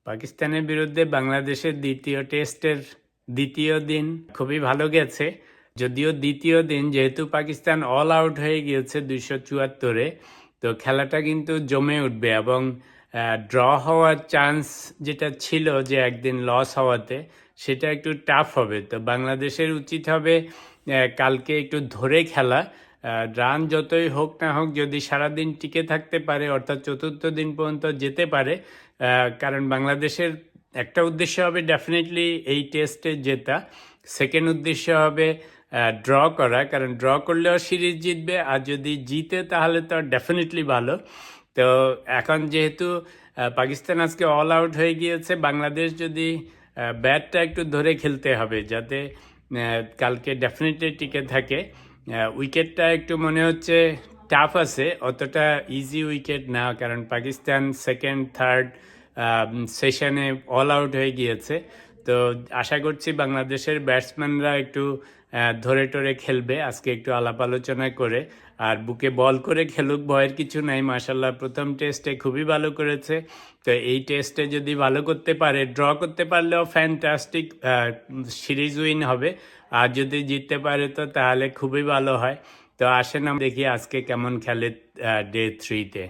পাকিস্তানের বিরুদ্ধে বাংলাদেশের দ্বিতীয় টেস্টের দ্বিতীয় দিন খুবই ভালো গেছে। যদিও দ্বিতীয় দিন যেহেতু পাকিস্তান অল আউট হয়ে গিয়েছে 274-এ, তো খেলাটা কিন্তু জমে উঠবে এবং ড্র হওয়ার চান্স যেটা ছিল যে একদিন লস হওয়াতে, সেটা একটু টাফ হবে। তো বাংলাদেশের উচিত হবে কালকে একটু ধরে খেলা। রান যতই হোক না হোক, যদি সারাদিন টিকে থাকতে পারে, অর্থাৎ চতুর্থ দিন পর্যন্ত যেতে পারে, কারণ বাংলাদেশের একটা উদ্দেশ্য হবে ডেফিনেটলি এই টেস্টে জেতা, সেকেন্ড উদ্দেশ্য হবে ড্র করা, কারণ ড্র করলেও সিরিজ জিতবে, আর যদি জিতে তাহলে তো ডেফিনেটলি ভালো। তো এখন যেহেতু পাকিস্তান আজকে অল আউট হয়ে গিয়েছে, বাংলাদেশ যদি ব্যাটটা একটু ধরে খেলতে হবে যাতে কালকে ডেফিনেটলি টিকে থাকে। উইকেটটা একটু মনে হচ্ছে টাফ আছে, অতটা ইজি উইকেট না, কারণ পাকিস্তান সেকেন্ড থার্ড সেশনে অল আউট হয়ে গিয়েছে। তো আশা করছি বাংলাদেশের ব্যাটসম্যানরা একটু ধরে টরে খেলবে আজকে, একটু আলাপ আলোচনা করে, আর বুকে বল করে খেলুক, ভয়ের কিছু নাই। মাশাল্লাহ প্রথম টেস্টে খুবই ভালো করেছে। তো এই টেস্টে যদি ভালো করতে পারে, ড্র করতে পারলেও ফ্যান্টাস্টিক, সিরিজ উইন হবে। আর যদি জিততে পারে তো তাহলে খুবই ভালো হয়। তো আসেন আমরা দেখি আজকে কেমন খেলে ডে 3-তে।